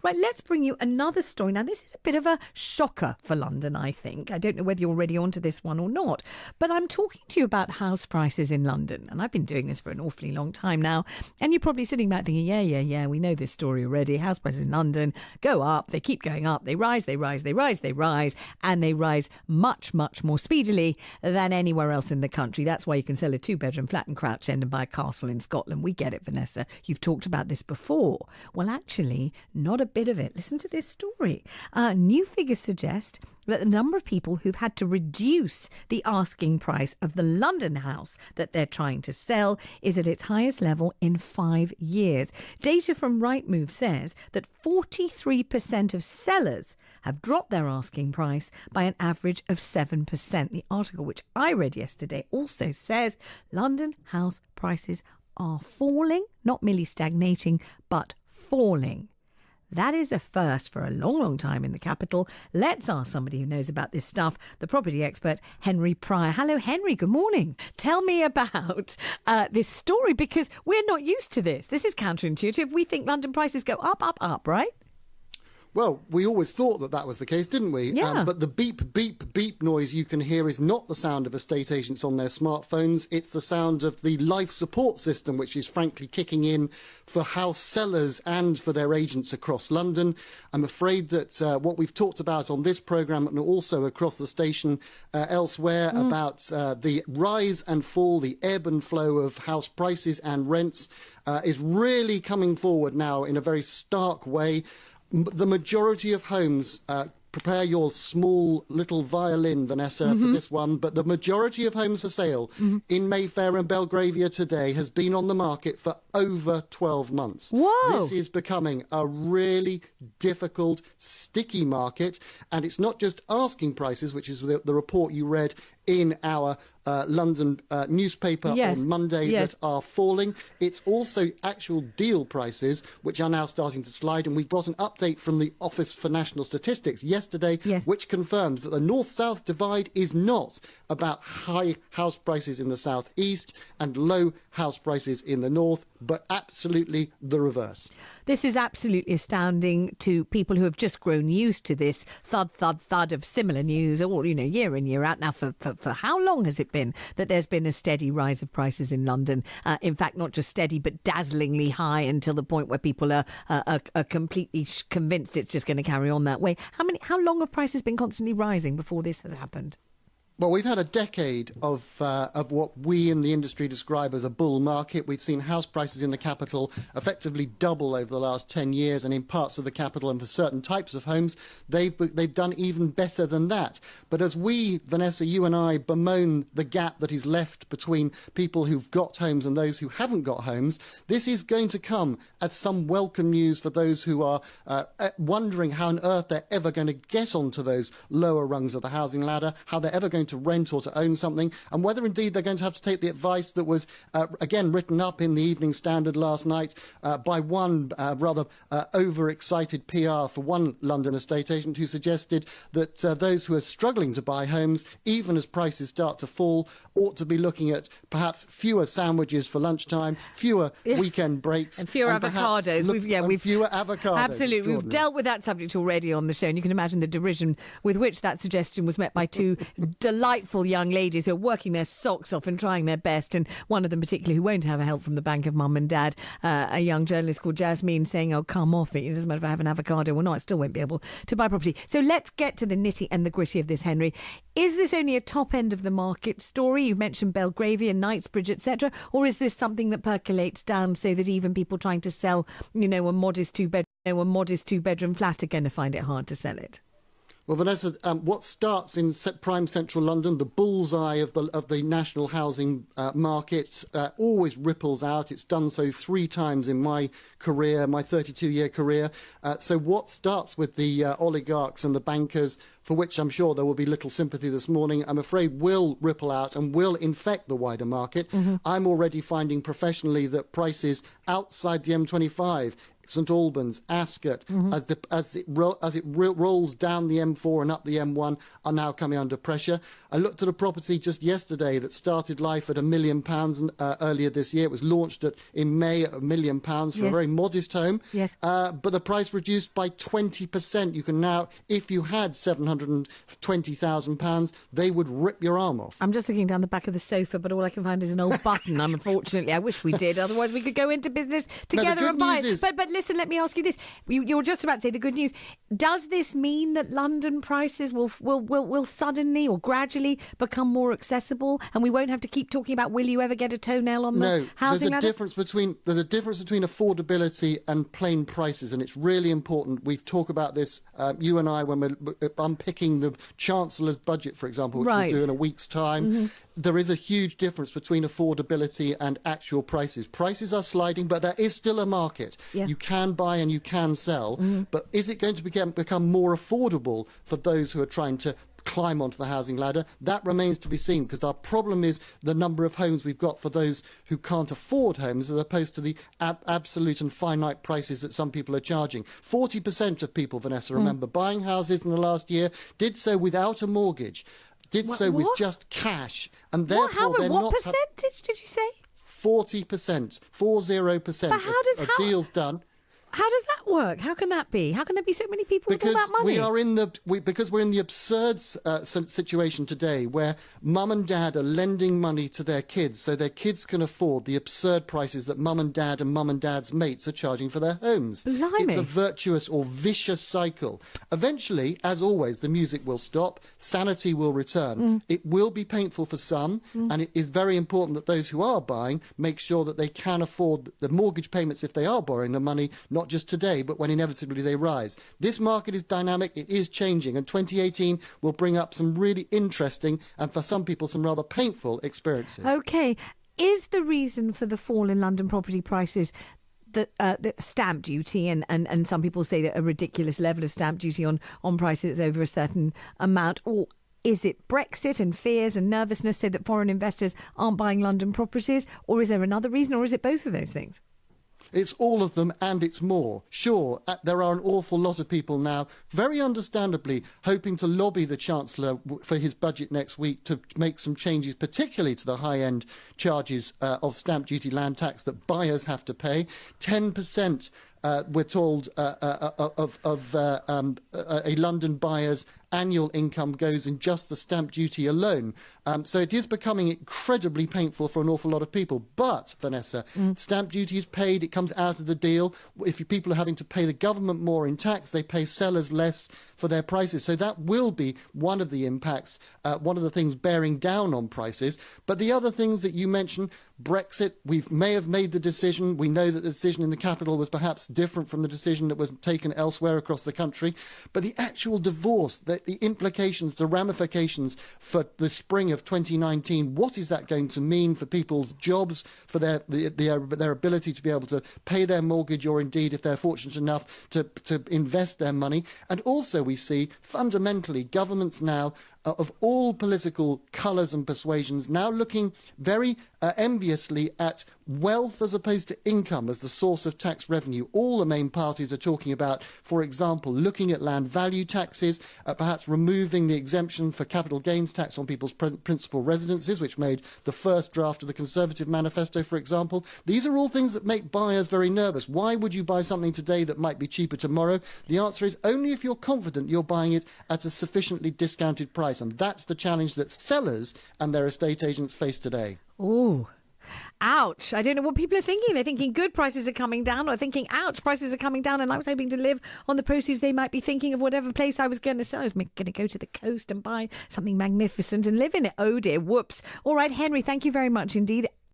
Right, let's bring you another story. Now, this is a bit of a shocker for London, I think. I don't know whether you're already onto this one or not, but I'm talking to you about house prices in London. And I've been doing this for an awfully long time now. And you're probably sitting back thinking, yeah, we know this story already. House prices in London go up, they keep going up, they rise, and they rise much, much more speedily than anywhere else in the country. That's why you can sell a 2-bedroom flat in Crouch End and buy a castle in Scotland. We get it, Vanessa. You've talked about this before. Well, actually, not a bit of it. Listen to this story. New figures suggest that the number of people who've had to reduce the asking price of the London house that they're trying to sell is at its highest level in 5 years. Data from Rightmove says that 43% of sellers have dropped their asking price by an average of 7%. The article which I read yesterday also says London house prices are falling, not merely stagnating, but falling. That is a first for a long, long time in the capital. Let's ask somebody who knows about this stuff, the property expert, Henry Pryor. Hello, Henry. Good morning. Tell me about this story, because we're not used to this. This is counterintuitive. We think London prices go up, right? Well, we always thought that was the case, didn't we? Yeah. But the beep, beep, beep noise you can hear is not the sound of estate agents on their smartphones. It's the sound of the life support system, which is frankly kicking in for house sellers and for their agents across London. I'm afraid that what we've talked about on this programme and also across the station elsewhere about the rise and fall, the ebb and flow of house prices and rents is really coming forward now in a very stark way. The majority of homes, prepare your small little violin, Vanessa, for this one, but the majority of homes for sale in Mayfair and Belgravia today has been on the market for over 12 months. Whoa! This is becoming a really difficult, sticky market, and it's not just asking prices, which is the report you read in our London newspaper on Monday that are falling. It's also actual deal prices, which are now starting to slide. And we got an update from the Office for National Statistics yesterday, which confirms that the north-south divide is not about high house prices in the southeast and low house prices in the north, but absolutely the reverse. This is absolutely astounding to people who have just grown used to this thud, thud, thud of similar news, or, year in, year out. Now, for how long has it been that there's been a steady rise of prices in London? In fact, not just steady, but dazzlingly high, until the point where people are completely convinced it's just going to carry on that way. How long have prices been constantly rising before this has happened? Well, we've had a decade of what we in the industry describe as a bull market. We've seen house prices in the capital effectively double over the last 10 years, and in parts of the capital and for certain types of homes, they've done even better than that. But as we, Vanessa, you and I, bemoan the gap that is left between people who've got homes and those who haven't got homes, this is going to come as some welcome news for those who are wondering how on earth they're ever going to get onto those lower rungs of the housing ladder, how they're ever going to rent or to own something, and whether indeed they're going to have to take the advice that was again written up in the Evening Standard last night by one rather overexcited PR for one London estate agent, who suggested that those who are struggling to buy homes, even as prices start to fall, ought to be looking at perhaps fewer sandwiches for lunchtime, fewer weekend breaks, and fewer avocados. We've fewer avocados. Absolutely, we've dealt with that subject already on the show, and you can imagine the derision with which that suggestion was met by two delightful young ladies who are working their socks off and trying their best, and one of them particularly who won't have help from the bank of mum and dad, a young journalist called Jasmine, saying, "Oh, come off it, it doesn't matter if I have an avocado or not, I still won't be able to buy property." So let's get to the nitty and the gritty of this, Henry. Is this only a top end of the market story? You've mentioned Belgravia, Knightsbridge, etc., or is this something that percolates down so that even people trying to sell, a modest two-bedroom flat are going to find it hard to sell it? Well, Vanessa, what starts in prime central London, the bullseye of the national housing market, always ripples out. It's done so 3 times in my career, my 32-year career. So what starts with the oligarchs and the bankers, for which I'm sure there will be little sympathy this morning, I'm afraid will ripple out and will infect the wider market. I'm already finding professionally that prices outside the M25, St Albans, Ascot, as it rolls down the M4 and up the M1, are now coming under pressure. I looked at a property just yesterday that started life at £1 million earlier this year. It was launched in May at £1 million for a very modest home. Yes. But the price reduced by 20%. You can now, if you had £720,000, they would rip your arm off. I'm just looking down the back of the sofa, but all I can find is an old button. Unfortunately, I wish we did. Otherwise, we could go into business together and buy it. But listen, let me ask you this. You were just about to say the good news. Does this mean that London prices will suddenly or gradually become more accessible, and we won't have to keep talking about will you ever get a toenail on the housing ladder? There's a difference between affordability and plain prices, and it's really important. We've talked about this, you and I, when we're unpicking the Chancellor's budget, for example, which we'll do in a week's time. There is a huge difference between affordability and actual prices. Prices are sliding, but there is still a market. You can buy and you can sell, but is it going to become more affordable for those who are trying to climb onto the housing ladder? That remains to be seen, because our problem is the number of homes we've got for those who can't afford homes, as opposed to the absolute and finite prices that some people are charging. 40% of people, Vanessa, remember, buying houses in the last year did so without a mortgage, with just cash, and therefore what percentage did you say? 40%, 40% of deals done. How does that work? How can that be? How can there be so many people with all that money? Because we're in the absurd situation today where mum and dad are lending money to their kids so their kids can afford the absurd prices that mum and dad's mates are charging for their homes. Blimey. It's a virtuous or vicious cycle. Eventually, as always, the music will stop, sanity will return. It will be painful for some, and it is very important that those who are buying make sure that they can afford the mortgage payments if they are borrowing the money, not just today, but when inevitably they rise. This market is dynamic, it is changing, and 2018 will bring up some really interesting and, for some people, some rather painful experiences. OK. Is the reason for the fall in London property prices the stamp duty, and some people say that a ridiculous level of stamp duty on prices over a certain amount, or is it Brexit and fears and nervousness so that foreign investors aren't buying London properties, or is there another reason, or is it both of those things? It's all of them, and it's more. Sure, there are an awful lot of people now, very understandably, hoping to lobby the Chancellor for his budget next week to make some changes, particularly to the high-end charges of stamp duty, land tax that buyers have to pay. 10%, we're told, of a London buyer's annual income goes in just the stamp duty alone. So it is becoming incredibly painful for an awful lot of people. But, Vanessa, stamp duty is paid, it comes out of the deal. If people are having to pay the government more in tax, they pay sellers less for their prices. So that will be one of the impacts, one of the things bearing down on prices. But the other things that you mentioned, Brexit, we may have made the decision. We know that the decision in the capital was perhaps different from the decision that was taken elsewhere across the country. But the actual divorce, the implications, the ramifications for the spring of 2019, what is that going to mean for people's jobs, for their ability to be able to pay their mortgage, or indeed, if they're fortunate enough, to invest their money? And also we see, fundamentally, governments now of all political colours and persuasions now looking very enviously at wealth as opposed to income as the source of tax revenue. All the main parties are talking about, for example, looking at land value taxes, perhaps removing the exemption for capital gains tax on people's principal residences, which made the first draft of the Conservative manifesto, for example. These are all things that make buyers very nervous. Why would you buy something today that might be cheaper tomorrow? The answer is only if you're confident you're buying it at a sufficiently discounted price. And that's the challenge that sellers and their estate agents face today. Oh, ouch. I don't know what people are thinking. They're thinking good prices are coming down, or thinking, ouch, prices are coming down. And I was hoping to live on the proceeds. They might be thinking of whatever place I was going to sell. I was going to go to the coast and buy something magnificent and live in it. Oh dear, whoops. All right, Henry, thank you very much indeed.